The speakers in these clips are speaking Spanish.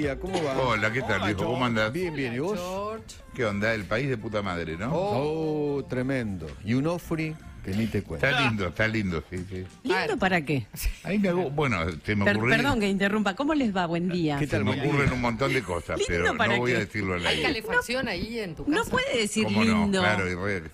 día, ¿cómo va? Hola, ¿qué tal, viejo? ¿Cómo andás? Bien, bien, ¿y vos? George. ¿Qué onda? El país de puta madre, ¿no? Oh, tremendo. Y un Ofri que ni te cuento. Está lindo, sí, sí. ¿Lindo para qué? Ahí bueno, se me ocurre. Perdón que interrumpa. ¿Cómo les va? Buen día. ¿Qué Se tal? me Buen día. ocurren un montón de cosas, ¿Lindo pero para no voy qué? a decirlo al ¿Hay aire. calefacción ahí en tu casa? No puede decir ¿Cómo lindo. no? Claro,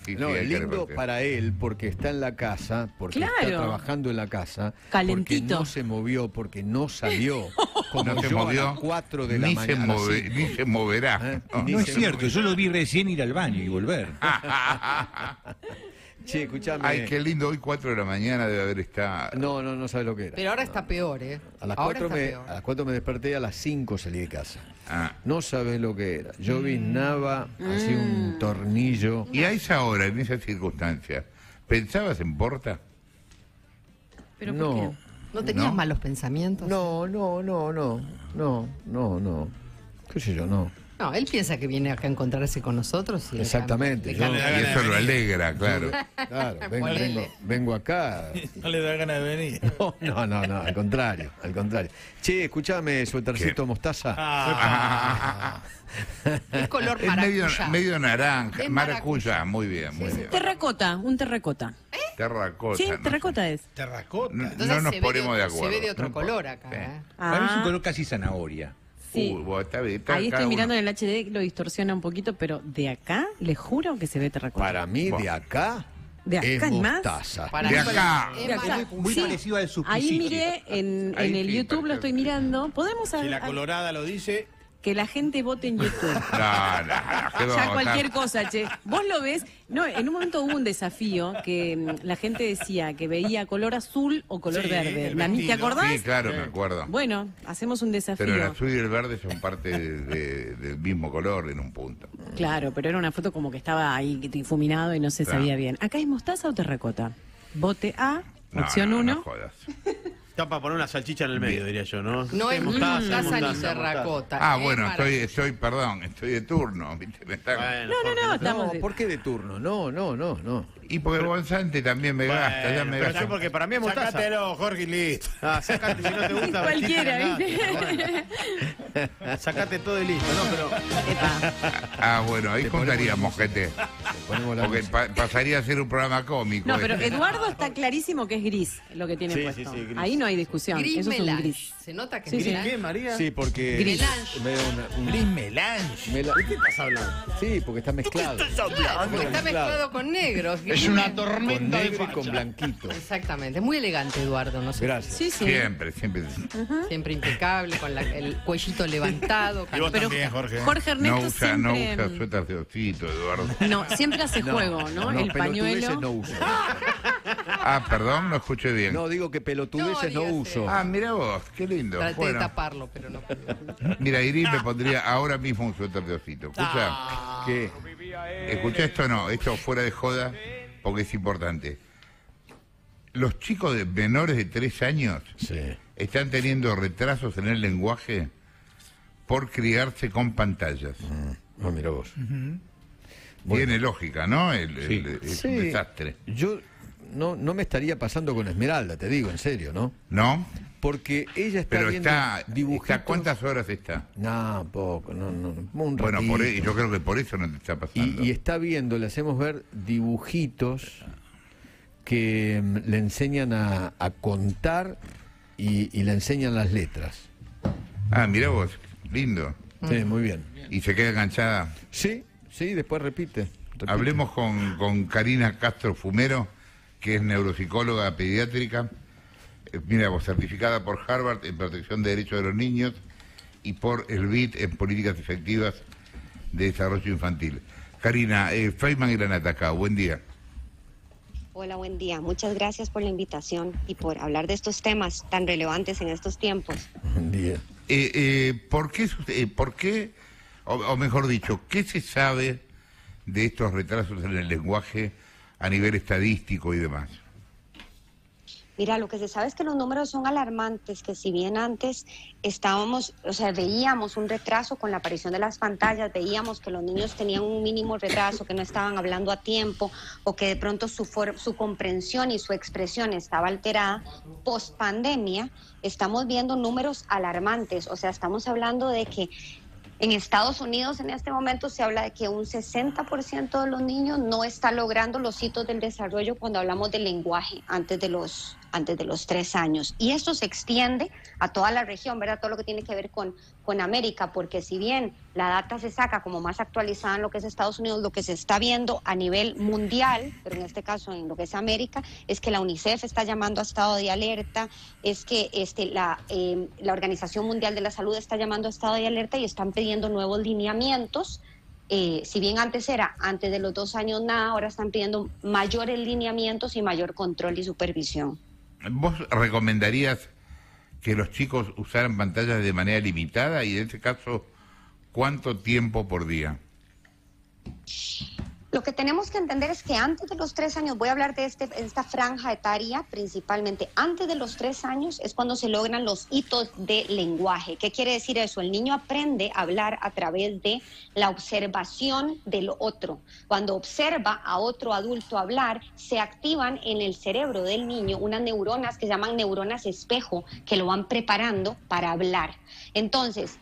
sí, No, sí, hay es lindo calefacción. para él porque está en la casa, porque está Claro. trabajando en la casa, Calentito. porque no se movió, porque no salió. Como No se yo movió, a las 4 de la ni mañana. ni se moverá. ¿Eh? No. Ni No es se cierto, mueve. yo lo vi recién ir al baño y volver. Che, escuchame. Ay, qué lindo, hoy 4 de la mañana debe haber estado. No sabes lo que era. Pero ahora está peor, ¿eh? A las ahora 4 está peor. a las 4 me desperté, a las 5 salí de casa. Ah. No sabes lo que era. Yo vinaba, hacía un tornillo. Y a esa hora, en esas circunstancias, ¿pensabas en Porta? ¿Pero por No. qué? ¿No tenías ¿No? malos pensamientos? No. ¿Qué sé yo? No. No, él piensa que viene acá a encontrarse con nosotros. Y Exactamente, le yo- cambia. Y eso lo alegra, claro. Claro, Ponele. vengo acá. No le da ganas de venir. No, al contrario. Che, escuchame, suétercito ¿Qué? mostaza. Es color Es maracuyá. medio naranja, Es maracuyá, muy bien, muy bien. Terracota, un terracota. Terracota. Sí, no terracota es. Terracota. No, Entonces no nos se ve ponemos de acuerdo. Se ve de otro No color importa. acá, ¿eh? Para mí es un Ah, color casi zanahoria. sí. Bueno, está bien, está Ahí cada estoy mirando uno. en el HD, lo distorsiona un poquito, pero de acá, les juro que se ve terracota. Para mí, de acá, ¿De acá es y más? mostaza. Para De mí acá. es De acá. maracuyá. Muy Sí. parecido al Ahí suspicichi. miré en Ahí el sí, YouTube, lo perfecto. estoy mirando. ¿Podemos Si la colorada lo dice, que la gente vote en YouTube? No, ¿qué vamos Ya a cualquier votar? cosa, che. Vos lo ves. No, en un momento hubo un desafío que la gente decía que veía color azul o color Sí, verde. el ¿Te vestido. acordás? Sí, claro, me acuerdo. Bueno, hacemos un desafío. Pero el azul y el verde son parte del mismo color en un punto. Claro, pero era una foto como que estaba ahí difuminado y no se Claro. sabía bien. ¿Acá es mostaza o terracota? Vote A, No, opción no, 1. No jodas. está para poner una salchicha en el medio, diría yo, ¿no? No es Mostaza, mostaza ni mostaza, terracota. Ah, es bueno, maracuyá. estoy de turno. ¿Viste? Me está- Bueno, No, estamos No, de- ¿por qué de turno? No. Y porque el Gonzante también me gasta, ya me pero gasta. yo porque para mí es mostaza. Sácatelo, Jorge, y listo. Ah, sacate, si no te gusta. Cualquiera, vestirte, ¿viste? andate, bueno. Sacate todo y listo, ¿no? Pero Epa. Ah, bueno, ahí Te ponemos contaríamos, gente. Ponemos la Porque música. pasaría a ser un programa cómico. No, pero este. Eduardo está clarísimo que es gris lo que tiene Sí, puesto. sí, sí, gris. Ahí no hay discusión. Gris Eso es un melange. gris. ¿Se nota que Sí, es sí. melange? ¿qué, María? Sí, porque Gris. es medio un Gris melange. ¿De qué estás hablando? Sí, porque está mezclado. Claro, porque está mezclado con negros. Es una Con tormenta de negro y con facha. blanquito. Exactamente. Es muy elegante, Eduardo. No sé. Gracias. Sí, sí. Siempre. Siempre impecable, con el cuellito levantado. Y vos Pero también, Jorge. Jorge No Ernesto usa siempre... suéter de osito, Eduardo. No, siempre hace juego, ¿no? El pelotudeces pañuelo. no uso. Ah, perdón, no escuché bien. No, digo que pelotudeces no No, uso. Ah, mira vos, qué lindo. Traté de Bueno, taparlo, pero no pude. mira, Iris me pondría ahora mismo un suéter de osito. Escucha, ¿Qué? escucha esto no, esto fuera de joda, porque es importante. Los chicos de menores de 3 años Sí. están teniendo retrasos en el lenguaje por criarse con pantallas. No, mira vos. Tiene lógica, ¿no? Es Sí. un desastre. Yo no me estaría pasando con Esmeralda, te digo, en serio, ¿no? ¿No? Porque ella está Pero viendo está dibujitos. ¿cuántas horas está? No, poco, no, un Bueno, ratito. yo creo que por eso no te está pasando. Y está viendo, le hacemos ver dibujitos que le enseñan a contar y le enseñan las letras. Ah, mira vos, lindo. Sí, muy bien. Y se queda enganchada. Sí, después repite. Hablemos con Karina Castro Fumero, que es neuropsicóloga pediátrica, mira vos, certificada por Harvard en protección de derechos de los niños y por el BID en políticas efectivas de desarrollo infantil. Karina, Feynman y Granata acá, buen día. Hola, buen día. Muchas gracias por la invitación y por hablar de estos temas tan relevantes en estos tiempos. Buen día. ¿Por qué, o mejor dicho, qué se sabe de estos retrasos en el lenguaje a nivel estadístico y demás? Mira, lo que se sabe es que los números son alarmantes, que si bien antes veíamos un retraso con la aparición de las pantallas, veíamos que los niños tenían un mínimo retraso, que no estaban hablando a tiempo o que de pronto su comprensión y su expresión estaba alterada, post pandemia estamos viendo números alarmantes, o sea, estamos hablando de que en Estados Unidos en este momento se habla de que un 60% de los niños no está logrando los hitos del desarrollo cuando hablamos del lenguaje antes de los 3 años. Y esto se extiende a toda la región, ¿verdad? Todo lo que tiene que ver con América, porque si bien la data se saca como más actualizada en lo que es Estados Unidos, lo que se está viendo a nivel mundial, pero en este caso en lo que es América, es que la UNICEF está llamando a estado de alerta, es que la Organización Mundial de la Salud está llamando a estado de alerta y están pidiendo nuevos lineamientos. Si bien antes de los 2 años nada, ahora están pidiendo mayores lineamientos y mayor control y supervisión. ¿Vos recomendarías que los chicos usaran pantallas de manera limitada y en este caso, cuánto tiempo por día? Lo que tenemos que entender es que antes de los 3 años, voy a hablar de esta franja etaria principalmente, antes de los 3 años es cuando se logran los hitos de lenguaje. ¿Qué quiere decir eso? El niño aprende a hablar a través de la observación del otro. Cuando observa a otro adulto hablar, se activan en el cerebro del niño unas neuronas que se llaman neuronas espejo, que lo van preparando para hablar. Entonces,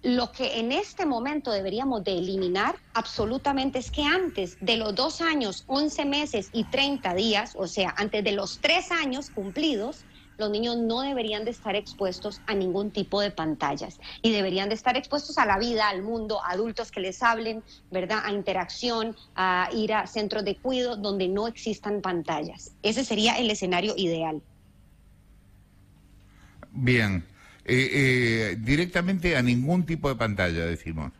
lo que en este momento deberíamos de eliminar absolutamente es que antes de los 2 años, 11 meses y 30 días, o sea, antes de los 3 años cumplidos, los niños no deberían de estar expuestos a ningún tipo de pantallas y deberían de estar expuestos a la vida, al mundo, a adultos que les hablen, ¿verdad? A interacción, a ir a centros de cuidado donde no existan pantallas. Ese sería el escenario ideal. Bien. Directamente a ningún tipo de pantalla, decimos.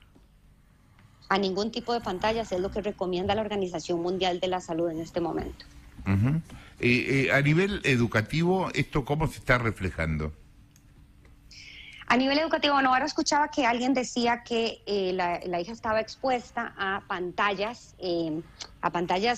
A ningún tipo de pantallas es lo que recomienda la Organización Mundial de la Salud en este momento. Uh-huh. A nivel educativo, ¿esto cómo se está reflejando? A nivel educativo, bueno, ahora escuchaba que alguien decía que la hija estaba expuesta a pantallas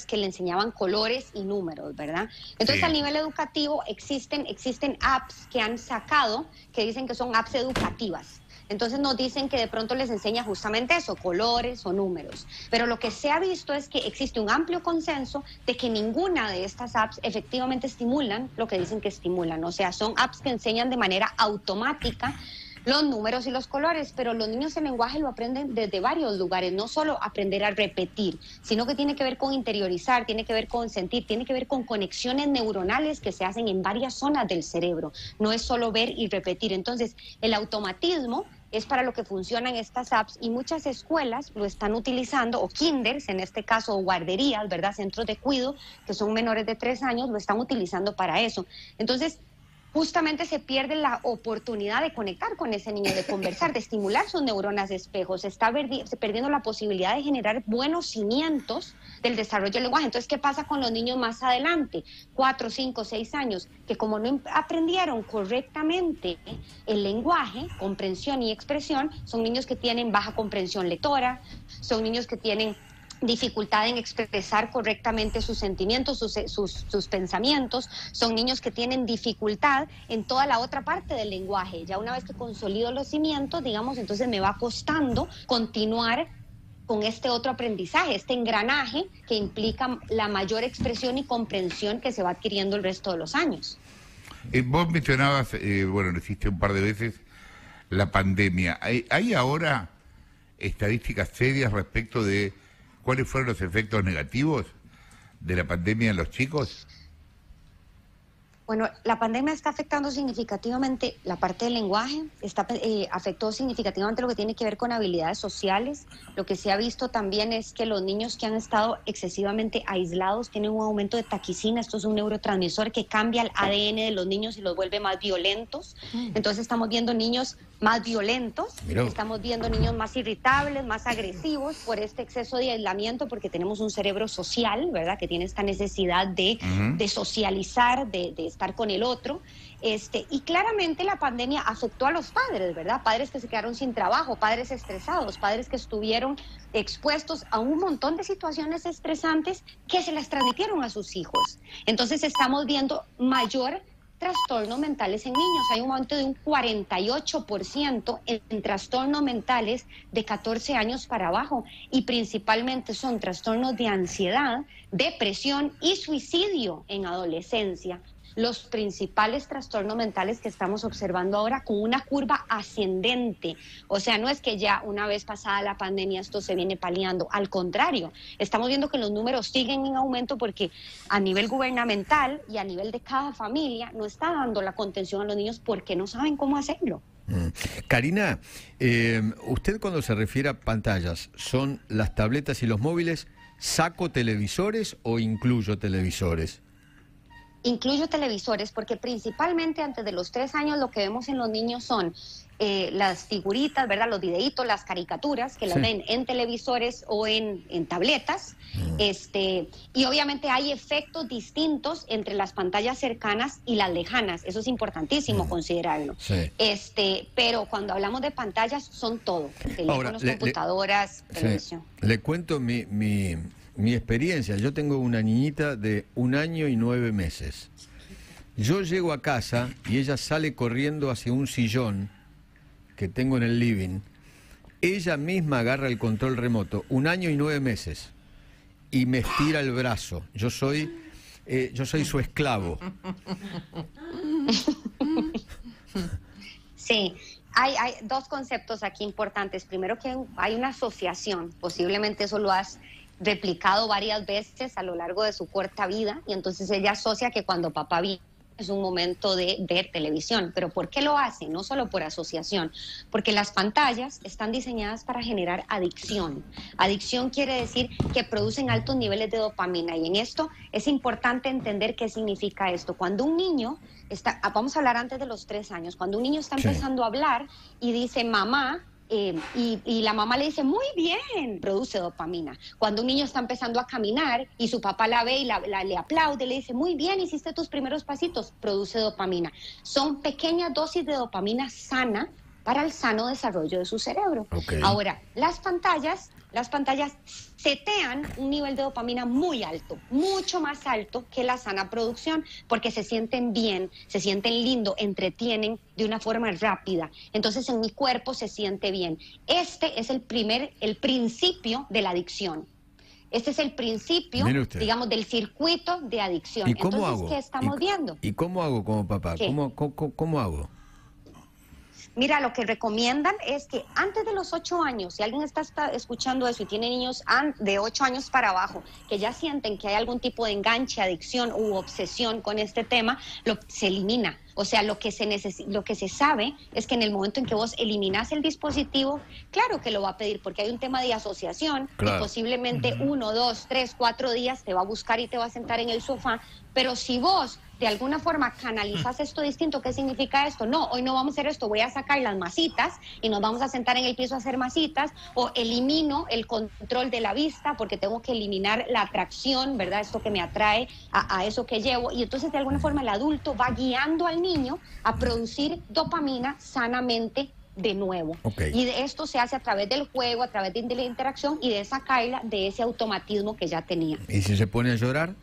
que le enseñaban colores y números, ¿verdad? Entonces, sí. A nivel educativo existen apps que han sacado que dicen que son apps educativas. Entonces nos dicen que de pronto les enseña justamente eso, colores o números. Pero lo que se ha visto es que existe un amplio consenso de que ninguna de estas apps efectivamente estimulan lo que dicen que estimulan. O sea, son apps que enseñan de manera automática los números y los colores, pero los niños el lenguaje lo aprenden desde varios lugares, no solo aprender a repetir, sino que tiene que ver con interiorizar, tiene que ver con sentir, tiene que ver con conexiones neuronales que se hacen en varias zonas del cerebro, no es solo ver y repetir. Entonces, el automatismo es para lo que funcionan estas apps y muchas escuelas lo están utilizando, o kinders en este caso, o guarderías, ¿verdad? Centros de cuidado, que son menores de 3 años, lo están utilizando para eso. Entonces, justamente se pierde la oportunidad de conectar con ese niño, de conversar, de estimular sus neuronas de espejo. Se está perdiendo la posibilidad de generar buenos cimientos del desarrollo del lenguaje. Entonces, ¿qué pasa con los niños más adelante? 4, 5, 6 años, que como no aprendieron correctamente el lenguaje, comprensión y expresión, son niños que tienen baja comprensión lectora, son niños que tienen dificultad en expresar correctamente sus sentimientos, sus pensamientos, son niños que tienen dificultad en toda la otra parte del lenguaje. Ya una vez que consolido los cimientos, digamos, entonces me va costando continuar con este otro aprendizaje, este engranaje que implica la mayor expresión y comprensión que se va adquiriendo el resto de los años. Vos mencionabas, bueno, lo hiciste un par de veces, la pandemia. ¿Hay ahora estadísticas serias respecto de cuáles fueron los efectos negativos de la pandemia en los chicos? Bueno, la pandemia está afectando significativamente la parte del lenguaje, afectó significativamente lo que tiene que ver con habilidades sociales. Lo que se ha visto también es que los niños que han estado excesivamente aislados tienen un aumento de taquicina. Esto es un neurotransmisor que cambia el ADN de los niños y los vuelve más violentos. Entonces estamos viendo niños más violentos, estamos viendo niños más irritables, más agresivos por este exceso de aislamiento, porque tenemos un cerebro social, ¿verdad?, que tiene esta necesidad de socializar, de estar con el otro. Y claramente la pandemia afectó a los padres, ¿verdad? Padres que se quedaron sin trabajo, padres estresados, padres que estuvieron expuestos a un montón de situaciones estresantes que se las transmitieron a sus hijos. Entonces estamos viendo mayor trastornos mentales en niños. Hay un aumento de un 48% en trastornos mentales de 14 años para abajo, y principalmente son trastornos de ansiedad, depresión y suicidio en adolescencia. Los principales trastornos mentales que estamos observando ahora con una curva ascendente. O sea, no es que ya una vez pasada la pandemia esto se viene paliando. Al contrario, estamos viendo que los números siguen en aumento porque a nivel gubernamental y a nivel de cada familia no está dando la contención a los niños porque no saben cómo hacerlo. Karina, usted cuando se refiere a pantallas, ¿son las tabletas y los móviles? ¿Saco televisores o incluyo televisores? Incluyo televisores porque principalmente antes de los 3 años lo que vemos en los niños son las figuritas, ¿verdad? Los videitos, las caricaturas que las ven en televisores o en tabletas. Y obviamente hay efectos distintos entre las pantallas cercanas y las lejanas. Eso es importantísimo considerarlo. Sí. Pero cuando hablamos de pantallas son todo. Teléfonos, computadoras, televisión. Le cuento mi experiencia. Yo tengo una niñita de 1 año y 9 meses. Yo llego a casa y ella sale corriendo hacia un sillón que tengo en el living. Ella misma agarra el control remoto, 1 año y 9 meses, y me estira el brazo. Yo soy su esclavo. Sí. Hay 2 conceptos aquí importantes. Primero, que hay una asociación. Posiblemente eso lo has replicado varias veces a lo largo de su corta vida, y entonces ella asocia que cuando papá viene es un momento de ver televisión. Pero ¿por qué lo hace? No solo por asociación, porque las pantallas están diseñadas para generar adicción. Adicción quiere decir que producen altos niveles de dopamina, y en esto es importante entender qué significa esto. Cuando un niño está, vamos a hablar antes de los 3 años, cuando un niño está empezando a hablar y dice mamá, y la mamá le dice muy bien, produce dopamina. Cuando un niño está empezando a caminar y su papá la ve y le aplaude, le dice muy bien, hiciste tus primeros pasitos, produce dopamina. Son pequeñas dosis de dopamina sana para el sano desarrollo de su cerebro. Ahora, las pantallas setean un nivel de dopamina muy alto, mucho más alto que la sana producción, porque se sienten bien, se sienten lindo, entretienen de una forma rápida. Entonces en mi cuerpo se siente bien. Este es el principio de la adicción. Este es el principio, digamos, del circuito de adicción. ¿Y cómo Entonces, hago? ¿qué estamos viendo? ¿Y cómo hago como papá? ¿Cómo hago? Mira, lo que recomiendan es que antes de los 8 años, si alguien está escuchando eso y tiene niños de 8 años para abajo, que ya sienten que hay algún tipo de enganche, adicción u obsesión con este tema, se elimina. O sea, lo que se sabe es que en el momento en que vos eliminás el dispositivo, claro que lo va a pedir, porque hay un tema de asociación, y posiblemente 1, 2, 3, 4 días te va a buscar y te va a sentar en el sofá. Pero si vos de alguna forma canalizas esto distinto, ¿qué significa esto? No, hoy no vamos a hacer esto, voy a sacar las masitas y nos vamos a sentar en el piso a hacer masitas, o elimino el control de la vista porque tengo que eliminar la atracción, ¿verdad? Esto que me atrae a eso que llevo, y entonces de alguna forma el adulto va guiando al niño a producir dopamina sanamente de nuevo. Y de esto se hace a través del juego, a través de la interacción, y de sacarla de ese automatismo que ya tenía. ¿Y si se pone a llorar?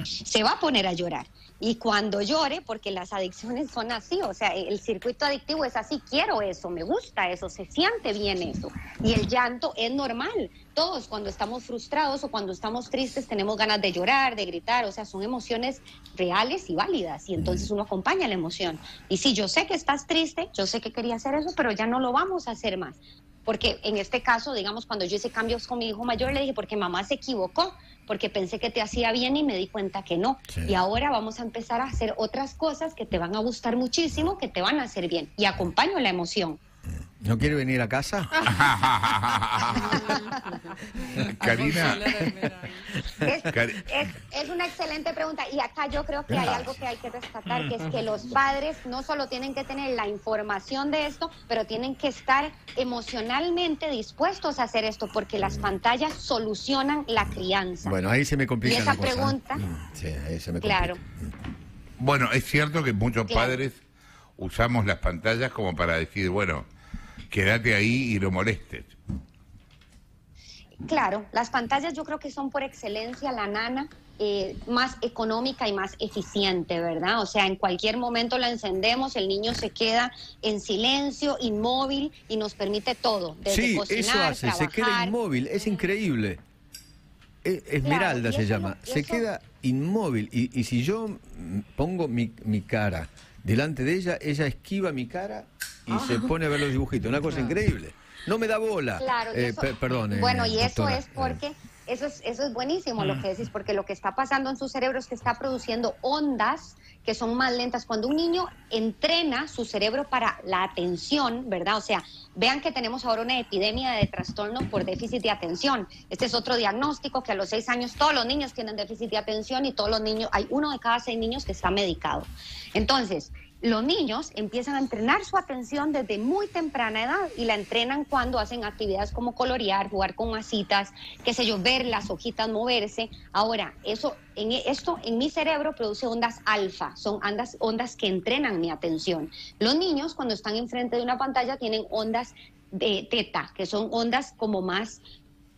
Se va a poner a llorar. Y cuando llore, porque las adicciones son así, o sea, el circuito adictivo es así, quiero eso, me gusta eso, se siente bien eso. Y el llanto es normal. Todos cuando estamos frustrados o cuando estamos tristes tenemos ganas de llorar, de gritar, o sea, son emociones reales y válidas, y entonces uno acompaña la emoción. Y sí, yo sé que estás triste, yo sé que quería hacer eso, pero ya no lo vamos a hacer más. Porque en este caso, digamos, cuando yo hice cambios con mi hijo mayor, le dije, porque mamá se equivocó, porque pensé que te hacía bien y me di cuenta que no. Y ahora vamos a empezar a hacer otras cosas que te van a gustar muchísimo, que te van a hacer bien. Y acompaño la emoción. ¿No quiere venir a casa? Karina. Es una excelente pregunta, y acá yo creo que hay algo que hay que rescatar, que es que los padres no solo tienen que tener la información de esto, pero tienen que estar emocionalmente dispuestos a hacer esto, porque las pantallas solucionan la crianza. Bueno, ahí se me complica y esa la cosa. pregunta, Sí, ahí se me complica. claro. Bueno, es cierto que muchos padres usamos las pantallas como para decir, bueno, quédate ahí y no molestes. Claro, las pantallas yo creo que son por excelencia la nana más económica y más eficiente, ¿verdad? O sea, en cualquier momento la encendemos, el niño se queda en silencio, inmóvil y nos permite todo, desde Sí, cocinar, eso hace, trabajar. se queda inmóvil, es increíble. Esmeralda Claro, y se eso llama, no- y se eso- queda inmóvil y si yo pongo mi cara delante de ella, ella esquiva mi cara y se pone a ver los dibujitos, una cosa increíble. No me da bola. Claro, y eso, Perdón. bueno, y eso doctora. es porque, eso es buenísimo lo que decís, porque lo que está pasando en su cerebro es que está produciendo ondas que son más lentas. Cuando un niño entrena su cerebro para la atención, ¿verdad? O sea, vean que tenemos ahora una epidemia de trastorno por déficit de atención. Este es otro diagnóstico que a los 6 años todos los niños tienen déficit de atención y todos los niños, hay 1 de cada 6 niños que está medicado. Entonces, los niños empiezan a entrenar su atención desde muy temprana edad y la entrenan cuando hacen actividades como colorear, jugar con masitas, qué sé yo, ver las hojitas moverse. Ahora, esto en mi cerebro produce ondas alfa, son ondas que entrenan mi atención. Los niños cuando están enfrente de una pantalla tienen ondas de teta, que son ondas como más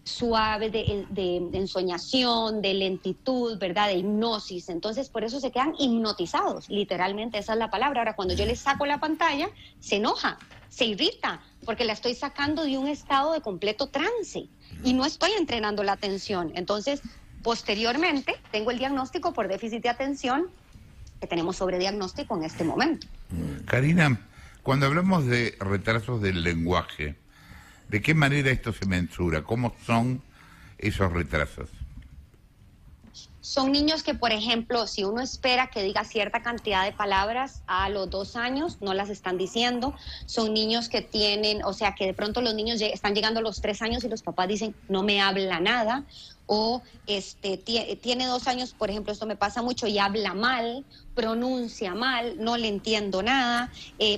suave de ensoñación, de lentitud, ¿verdad? De hipnosis. Entonces, por eso se quedan hipnotizados, literalmente, esa es la palabra. Ahora, cuando yo les saco la pantalla, se enoja, se irrita, porque la estoy sacando de un estado de completo trance y no estoy entrenando la atención. Entonces, posteriormente, tengo el diagnóstico por déficit de atención, que tenemos sobrediagnóstico en este momento. Karina, cuando hablamos de retrasos del lenguaje, ¿de qué manera esto se mensura? ¿Cómo son esos retrasos? Son niños que, por ejemplo, si uno espera que diga cierta cantidad de palabras a los 2 años, no las están diciendo. Son niños que tienen, o sea, que de pronto los niños están llegando a los 3 años y los papás dicen, no me habla nada. O tiene 2 años, por ejemplo, esto me pasa mucho, y habla mal, pronuncia mal, no le entiendo nada,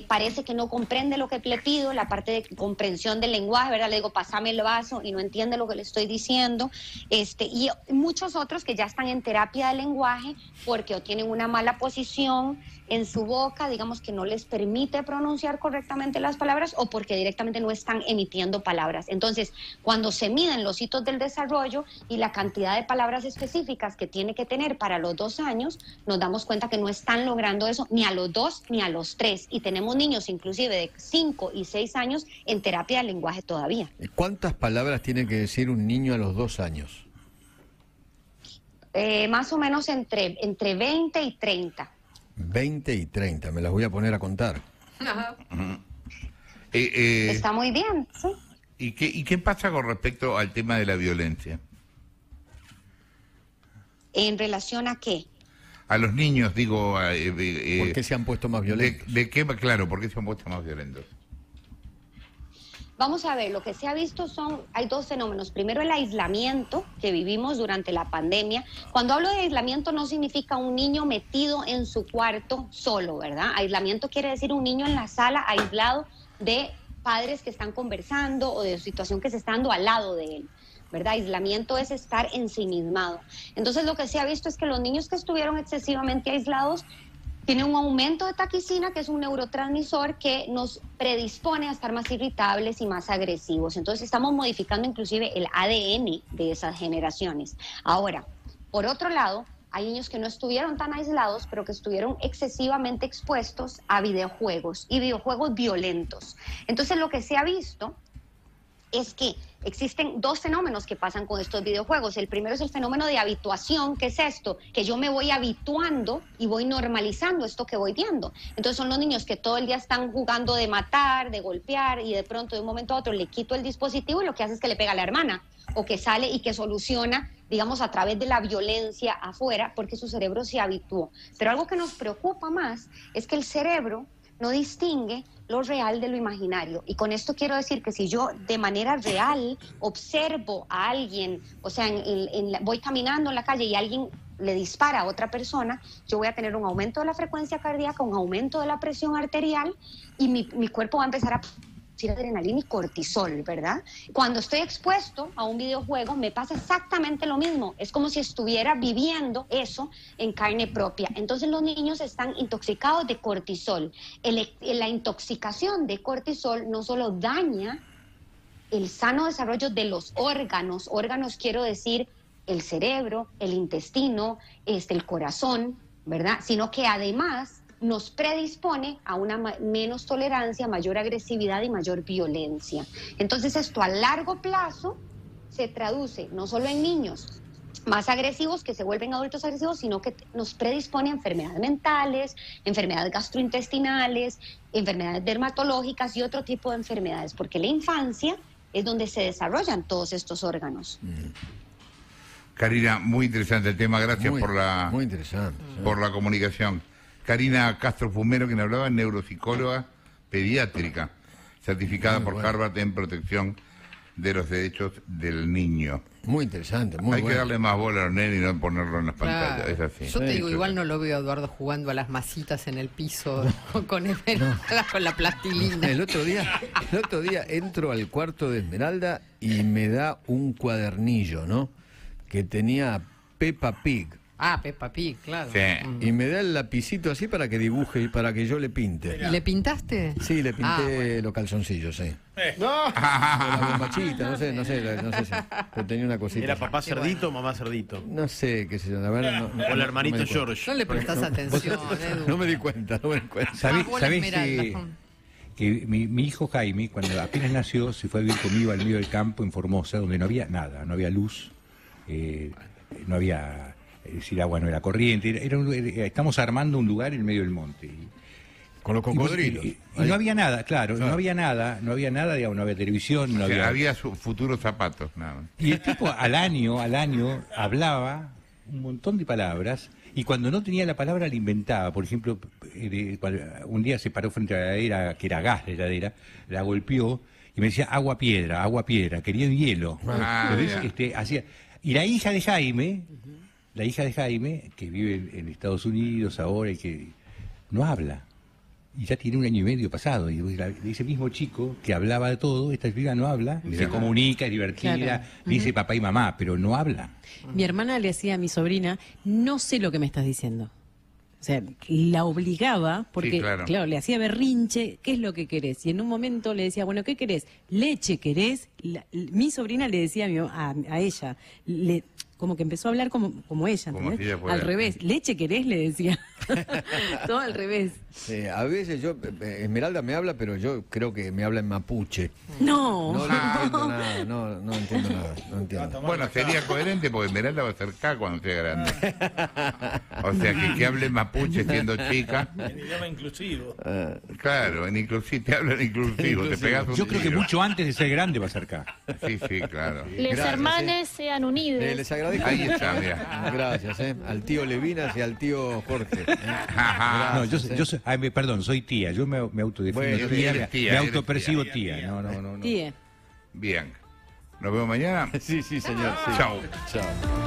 parece que no comprende lo que le pido, la parte de comprensión del lenguaje, ¿verdad? Le digo, pásame el vaso y no entiende lo que le estoy diciendo. Y muchos otros que ya están en terapia de lenguaje porque o tienen una mala posición en su boca, digamos que no les permite pronunciar correctamente las palabras, o porque directamente no están emitiendo palabras. Entonces, cuando se miden los hitos del desarrollo y la cantidad de palabras específicas que tiene que tener para los 2 años, nos damos cuenta que no están logrando eso ni a los 2 ni a los 3. Y tenemos niños inclusive de 5 y 6 años en terapia de lenguaje todavía. ¿Cuántas palabras tiene que decir un niño a los 2 años? Más o menos entre 20 y 30. 20 y 30, me las voy a poner a contar. Está muy bien, sí. ¿Y qué pasa con respecto al tema de la violencia? ¿En relación a qué? A los niños, digo... ¿Por qué se han puesto más violentos? Claro, ¿por qué se han puesto más violentos? Vamos a ver, lo que se ha visto hay 2 fenómenos. Primero, el aislamiento que vivimos durante la pandemia. Cuando hablo de aislamiento no significa un niño metido en su cuarto solo, ¿verdad? Aislamiento quiere decir un niño en la sala aislado de padres que están conversando o de situación que se está dando al lado de él, ¿verdad? Aislamiento es estar ensimismado. Entonces, lo que se ha visto es que los niños que estuvieron excesivamente aislados tiene un aumento de taquicina, que es un neurotransmisor que nos predispone a estar más irritables y más agresivos. Entonces estamos modificando inclusive el ADN de esas generaciones. Ahora, por otro lado, hay niños que no estuvieron tan aislados, pero que estuvieron excesivamente expuestos a videojuegos y videojuegos violentos. Entonces lo que se ha visto es que existen 2 fenómenos que pasan con estos videojuegos. El primero es el fenómeno de habituación, que es esto, que yo me voy habituando y voy normalizando esto que voy viendo. Entonces son los niños que todo el día están jugando de matar, de golpear, y de pronto de un momento a otro le quito el dispositivo y lo que hace es que le pega a la hermana, o que sale y que soluciona, digamos, a través de la violencia afuera, porque su cerebro se habituó. Pero algo que nos preocupa más es que el cerebro no distingue lo real de lo imaginario. Y con esto quiero decir que si yo de manera real observo a alguien, o sea, voy caminando en la calle y alguien le dispara a otra persona, yo voy a tener un aumento de la frecuencia cardíaca, un aumento de la presión arterial, y mi cuerpo va a empezar a adrenalina y cortisol, ¿verdad? Cuando estoy expuesto a un videojuego me pasa exactamente lo mismo. Es como si estuviera viviendo eso en carne propia. Entonces los niños están intoxicados de cortisol. La intoxicación de cortisol no solo daña el sano desarrollo de los órganos quiero decir el cerebro, el intestino, el corazón, ¿verdad? Sino que además nos predispone a una menos tolerancia, mayor agresividad y mayor violencia. Entonces esto a largo plazo se traduce no solo en niños más agresivos que se vuelven adultos agresivos, sino que nos predispone a enfermedades mentales, enfermedades gastrointestinales, enfermedades dermatológicas y otro tipo de enfermedades, porque la infancia es donde se desarrollan todos estos órganos. Karina, muy interesante el tema, gracias Muy interesante. por la comunicación. Karina Castro Fumero, quien hablaba, neuropsicóloga pediátrica, certificada Muy por bueno. Harvard en protección de los derechos del niño. Muy interesante, muy Hay bueno. que darle más bola a los nenes y no ponerlo en las Claro. pantallas, es así. Yo te digo, Sí, igual no lo veo a Eduardo jugando a las masitas en el piso con la plastilina. El otro día entro al cuarto de Esmeralda y me da un cuadernillo, ¿no? Que tenía Peppa Pig. Ah, Peppa Pig, claro. Sí. Y me da el lapicito así para que dibuje y para que yo le pinte. ¿Y le pintaste? Sí, le pinté Ah, los calzoncillos, sí. No. O la bombachita, no sé si. Pero tenía una cosita. ¿Era así. papá cerdito o mamá cerdito? No sé, qué sé yo, la verdad. No, O el hermanito me di cuenta. George. No le prestás atención, Edu. No me di cuenta, no me di cuenta. ¿Sabés, bola sabés esmeralda. que mi hijo Jaime, cuando apenas nació, se fue a vivir conmigo al medio del campo en Formosa, donde no había nada, no había luz, no había, es decir, agua no era corriente, estamos armando un lugar en medio del monte. Con los cocodrilos. Y no había nada, claro, no había nada, digamos, no había televisión, no O sea, había... había sus futuros zapatos, nada más. Y el tipo al año hablaba un montón de palabras y cuando no tenía la palabra la inventaba. Por ejemplo, un día se paró frente a la heladera, que era gas la heladera, la golpeó y me decía agua piedra, quería hielo. Entonces, ya. hacía... Y la hija de Jaime, que vive en Estados Unidos ahora y que no habla. Y ya tiene 1 año y medio pasado. Y ese mismo chico que hablaba de todo, esta chica no habla, se comunica, es divertida, Claro. dice papá y mamá, pero no habla. Mi hermana le decía a mi sobrina, no sé lo que me estás diciendo. O sea, la obligaba, porque, Sí, claro. le hacía berrinche, ¿qué es lo que querés? Y en un momento le decía, bueno, ¿qué querés? ¿Leche querés? Mi sobrina le decía a ella, como que empezó a hablar como ella, Como ¿entendés? si ella fuera- Al revés, ¿leche querés? Le decía. Todo al revés. A veces Esmeralda me habla, pero yo creo que me habla en mapuche. No. No le entiendo nada, no entiendo nada, no entiendo. Bueno, sería coherente porque Esmeralda va a ser K cuando sea grande. O sea, que hable mapuche siendo chica. En idioma inclusivo. Claro, te hablan inclusivo, te pegas un Yo creo que tiro. mucho antes de ser grande va a ser acá. Sí, claro. Les Gracias, hermanes sean unidos. Les agradezco. Ahí está, mira. Gracias, al tío Levinas y al tío Jorge. No, perdón, soy tía. Yo me autodefino Bueno, tía, eres tía, me eres autopercibo tía. tía. No. Tía. Bien. Nos vemos mañana. Sí, señor. Sí. Chao. Chao.